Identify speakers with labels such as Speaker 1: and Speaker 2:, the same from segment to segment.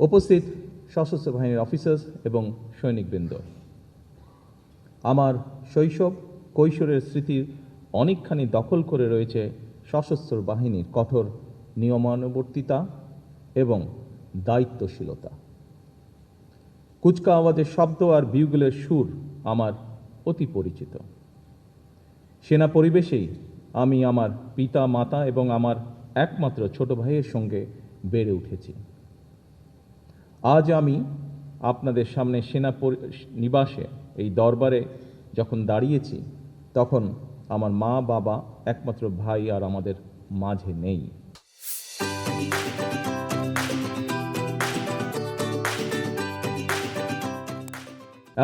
Speaker 1: উপস্থিত সশস্ত্র বাহিনীর অফিসার্স এবং সৈনিকবৃন্দ, আমার শৈশব কৈশোরের স্মৃতির অনেকখানি দখল করে রয়েছে সশস্ত্র বাহিনীর কঠোর নিয়মানুবর্তিতা এবং দায়িত্বশীলতা। কুচকাওয়াজের শব্দ আর বিউগলের সুর আমার অতি পরিচিত। সেনা পরিবেশেই আমি আমার পিতা মাতা এবং আমার একমাত্র ছোট ভাইয়ের সঙ্গে বেড়ে উঠেছি। আজ আমি আপনাদের সামনে সেনা নিবাসে এই দরবারে যখন দাঁড়িয়েছি, তখন আমার মা বাবা, একমাত্র ভাই আর আমাদের মাঝে নেই।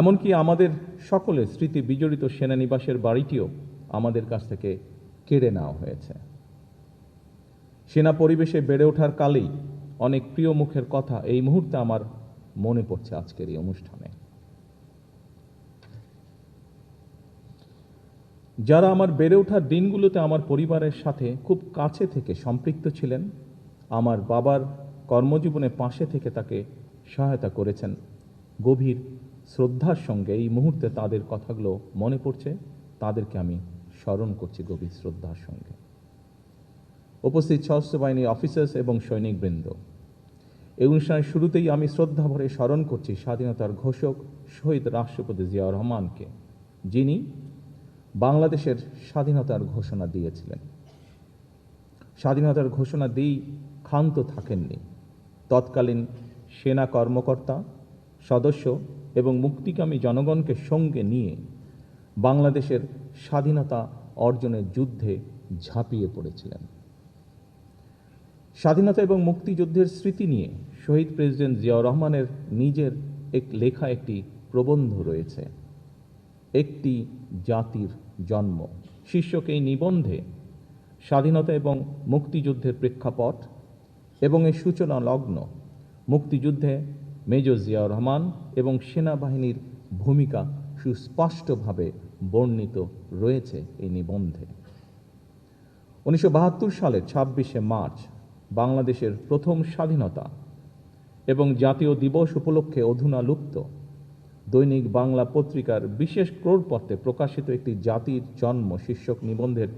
Speaker 1: এমনকি আমাদের সকলের স্মৃতি বিজড়িত সেনানিবাসের বাড়িটিও আমাদের কাছ থেকে কেড়ে নেওয়া হয়েছে। সেনা পরিবেশে বেড়ে ওঠার কালেই অনেক প্রিয় মুখের কথা এই মুহূর্তে আমার মনে পড়ছে আজকের এই অনুষ্ঠানে। যারা আমার বেড়ে ওঠার দিনগুলোতে আমার পরিবারের সাথে খুব কাছে থেকে সম্পৃক্ত ছিলেন, আমার বাবার কর্মজীবনে পাশে থেকে তাকে সহায়তা করেছেন, গভীর শ্রদ্ধার সঙ্গে এই মুহূর্তে তাদের কথাগুলো মনে পড়ছে, তাদেরকে আমি স্মরণ করছি গভীর শ্রদ্ধার সঙ্গে। উপস্থিত সশস্ত্র বাহিনীর অফিসার্স এবং সৈনিকবৃন্দ, এই অনুষ্ঠানের শুরুতেই আমি শ্রদ্ধা ভরে স্মরণ করছি স্বাধীনতার ঘোষক শহীদ রাষ্ট্রপতি জিয়াউর রহমানকে, যিনি বাংলাদেশের স্বাধীনতার ঘোষণা দিয়েছিলেন। স্বাধীনতার ঘোষণা দিয়েই ক্ষান্ত থাকেননি। তৎকালীন সেনা কর্মকর্তা, সদস্য এবং মুক্তিকামী জনগণকে সঙ্গে নিয়ে বাংলাদেশের স্বাধীনতা অর্জনের যুদ্ধে ঝাঁপিয়ে পড়েছিলেন। স্বাধীনতা এবং মুক্তিযুদ্ধের স্মৃতি নিয়ে শহীদ প্রেসিডেন্ট জিয়াউর রহমানের নিজের লেখা একটি প্রবন্ধ রয়েছে, একটি জাতির জন্ম শীর্ষক এই নিবন্ধে স্বাধীনতা এবং মুক্তিযুদ্ধের প্রেক্ষাপট এবং এর সূচনা লগ্ন, মুক্তিযুদ্ধে মেজর জিয়াউর রহমান এবং সেনাবাহিনীর ভূমিকা সুস্পষ্টভাবে বর্ণিত রয়েছে এই নিবন্ধে। 1972 সালের 26শে মার্চ বাংলাদেশের প্রথম স্বাধীনতা এবং জাতীয় দিবস উপলক্ষে অধুনা লুপ্ত দৈনিক বাংলা পত্রিকার বিশেষ ক্রোড়পত্রে প্রকাশিত একটি জাতির জন্ম শীর্ষক নিবন্ধের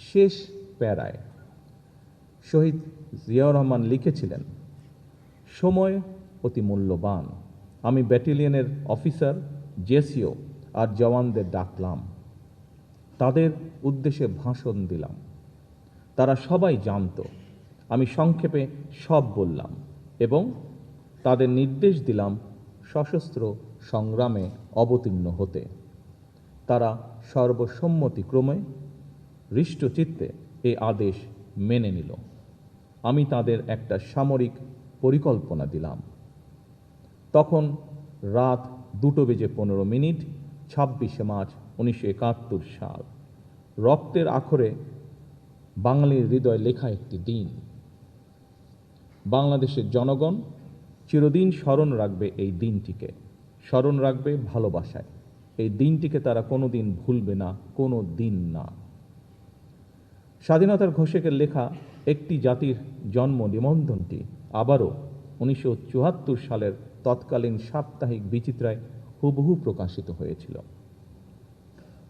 Speaker 1: শেষ প্যারায় শহীদ জিয়াউর রহমান লিখেছিলেন, সময় অতি মূল্যবান। আমি ব্যাটালিয়নের অফিসার, জেসিও আর জওয়ানদের ডাকলাম, তাদের উদ্দেশ্যে ভাষণ দিলাম। তারা সবাই জানত, আমি সংক্ষেপে সব বললাম এবং তাদের নির্দেশ দিলাম সশস্ত্র সংগ্রামে অবতীর্ণ হতে। তারা সর্বসম্মতিক্রমে হৃষ্টচিত্তে এই আদেশ মেনে নিল। আমি তাদের একটা সামরিক পরিকল্পনা দিলাম। তখন রাত 2:15, 26শে মার্চ 1971 সাল। রক্তের আখরে বাঙালির হৃদয় লেখা একটি দিন। বাংলাদেশের জনগণ চিরদিন স্মরণ রাখবে এই দিনটিকে, স্মরণ রাখবে ভালোবাসায়। এই দিনটিকে তারা কোনোদিন ভুলবে না, কোনো দিন না। স্বাধীনতার ঘোষকের লেখা একটি জাতির জন্ম নিবন্ধনটি আবারও 1974 সালের তৎকালীন সাপ্তাহিক বিচিত্রায় হুবহু প্রকাশিত হয়েছিল।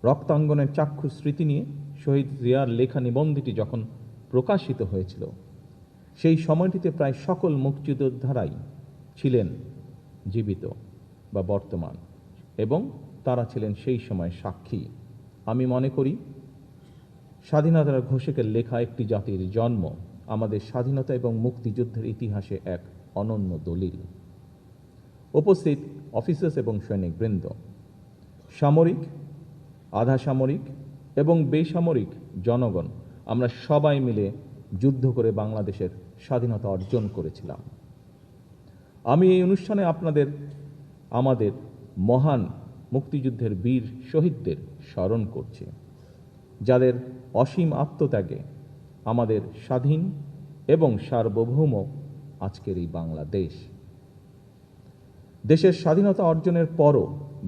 Speaker 1: রক্তাঙ্গনের চাক্ষুষ স্মৃতি নিয়ে শহীদ জিয়ার লেখা নিবন্ধটি যখন প্রকাশিত হয়েছিল, সেই সময়টিতে প্রায় সকল মুক্তিযোদ্ধারাই ছিলেন জীবিত বা বর্তমান এবং তারা ছিলেন সেই সময় সাক্ষী। আমি মনে করি স্বাধীনতার ঘোষকের লেখা একটি জাতির জন্ম আমাদের স্বাধীনতা এবং মুক্তিযুদ্ধের ইতিহাসে এক অনন্য দলিল। উপস্থিত অফিসার্স এবং সৈনিকবৃন্দ, সামরিক, আধা সামরিক এবং বেসামরিক জনগণ আমরা সবাই মিলে যুদ্ধ করে বাংলাদেশের স্বাধীনতা অর্জন করেছিলাম। আমি এই অনুষ্ঠানে আমাদের মহান মুক্তিযুদ্ধের বীর শহীদদের স্মরণ করছি, যাদের অসীম আত্মত্যাগে আমাদের স্বাধীন এবং সার্বভৌম আজকের এই বাংলাদেশ। দেশের স্বাধীনতা অর্জনের পরও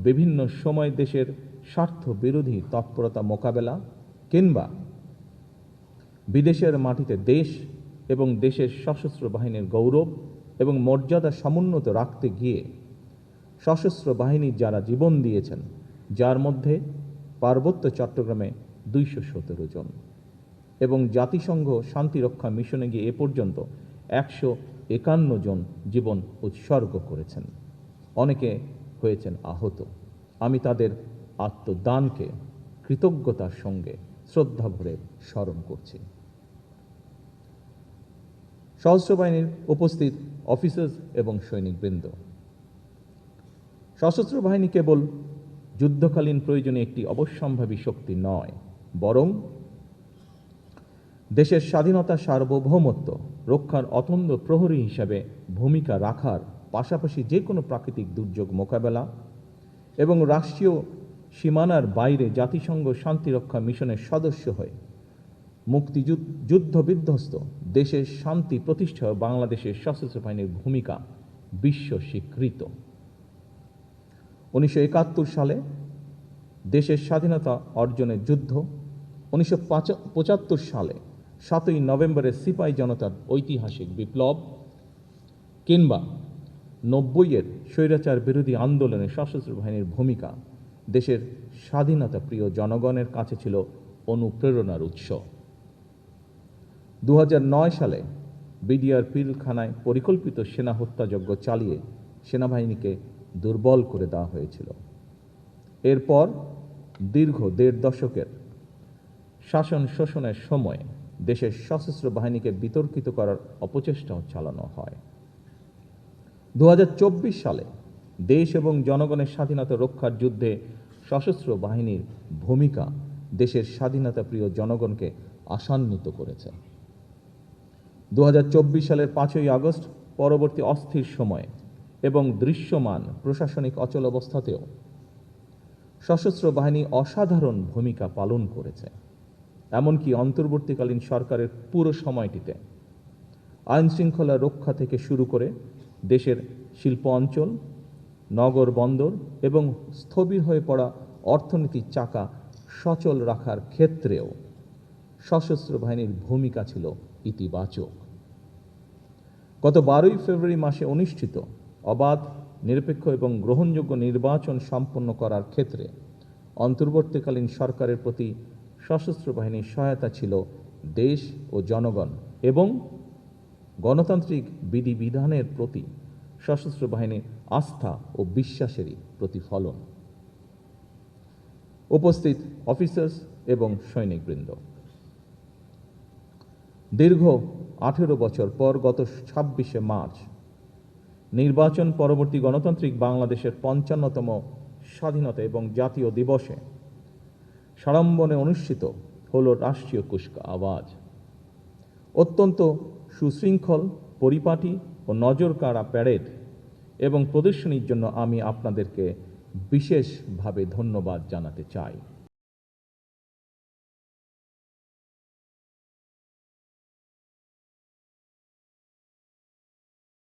Speaker 1: বিভিন্ন সময় দেশের স্বার্থ বিরোধী তৎপরতা মোকাবেলা কিংবা বিদেশের মাটিতে দেশ এবং দেশের সশস্ত্র বাহিনীর গৌরব এবং মর্যাদা সমুন্নত রাখতে গিয়ে সশস্ত্র বাহিনীর যারা জীবন দিয়েছেন, যার মধ্যে পার্বত্য চট্টগ্রামে 217 জন এবং জাতিসংঘ শান্তিরক্ষা মিশনে গিয়ে এ পর্যন্ত 151 জন জীবন উৎসর্গ করেছেন। অনেকে হয়েছেন আহত। আমি তাদের আত্মদানকে কৃতজ্ঞতার সঙ্গে শ্রদ্ধা ভরে স্মরণ করছি। সশস্ত্র বাহিনীর উপস্থিত অফিসার্স এবং সৈনিকবৃন্দ, সশস্ত্র বাহিনী কেবল যুদ্ধকালীন প্রয়োজনে একটি অবশ্যম্ভাবী শক্তি নয়, বরং দেশের স্বাধীনতা, সার্বভৌমত্ব রক্ষার অতন্দ্র প্রহরী হিসাবে ভূমিকা রাখার পাশাপাশি যে কোনো প্রাকৃতিক দুর্যোগ মোকাবেলা এবং রাষ্ট্রীয় সীমানার বাইরে জাতিসংঘ শান্তিরক্ষা মিশনের সদস্য হয়ে যুদ্ধ বিধ্বস্ত দেশের শান্তি প্রতিষ্ঠা বাংলাদেশের সশস্ত্র বাহিনীর ভূমিকা বিশ্ব স্বীকৃত। 1971 সালে দেশের স্বাধীনতা অর্জনের যুদ্ধ, 1975 সালে 7ই নভেম্বরের সিপাহী জনতার ঐতিহাসিক বিপ্লব, কিংবা 90-এর স্বৈরাচার বিরোধী আন্দোলনে সশস্ত্র বাহিনীর ভূমিকা দেশের স্বাধীনতা প্রিয় জনগণের কাছে ছিল অনুপ্রেরণার উৎস। 2009 সালে বিডিআর পিলখানায় পরিকল্পিত সেনা হত্যাযজ্ঞ চালিয়ে সেনাবাহিনীকে দুর্বল করে দেওয়া হয়েছিল। এরপর দীর্ঘ 1.5 দশকের শাসন শোষণের সময় দেশের সশস্ত্র বাহিনীকে বিতর্কিত করার অপচেষ্টাও চালানো হয়। 2024 সালে দেশ এবং জনগণের স্বাধীনতা রক্ষার যুদ্ধে সশস্ত্র বাহিনীর ভূমিকা দেশের স্বাধীনতা প্রিয় জনগণকে আশান্বিত করেছে। 2024 সালের 5ই আগস্ট পরবর্তী অস্থির সময়ে এবং দৃশ্যমান প্রশাসনিক অচলাবস্থাতেও সশস্ত্র বাহিনী অসাধারণ ভূমিকা পালন করেছে। এমনকি অন্তর্বর্তীকালীন সরকারের পুরো সময়টিতে আইন শৃঙ্খলা রক্ষা থেকে শুরু করে দেশের শিল্প অঞ্চল, নগর বন্দর এবং স্থবির হয়ে পড়া অর্থনীতির চাকা সচল রাখার ক্ষেত্রেও সশস্ত্র বাহিনীর ভূমিকা ছিল ইতিবাচক। গত 12ই ফেব্রুয়ারি মাসে অনুষ্ঠিত অবাধ, নিরপেক্ষ এবং গ্রহণযোগ্য নির্বাচন সম্পন্ন করার ক্ষেত্রে অন্তর্বর্তীকালীন সরকারের প্রতি সশস্ত্র বাহিনীর সহায়তা ছিল দেশ ও জনগণ এবং গণতান্ত্রিক বিধিবিধানের প্রতি সশস্ত্র বাহিনীর আস্থা ও বিশ্বাসেরই প্রতিফলন। উপস্থিত অফিসার্স এবং সৈনিকবৃন্দ, দীর্ঘ 18 বছর পর গত 26শে মার্চ নির্বাচন পরবর্তী গণতান্ত্রিক বাংলাদেশের 55তম স্বাধীনতা এবং জাতীয় দিবসে সাড়ম্বরে অনুষ্ঠিত হল রাষ্ট্রীয় কুচকাওয়াজ। অত্যন্ত সুশৃঙ্খল, পরিপাটি ও নজরকাড়া প্যারেড এবং প্রদর্শনীর জন্য আমি আপনাদেরকে বিশেষভাবে ধন্যবাদ জানাতে চাই।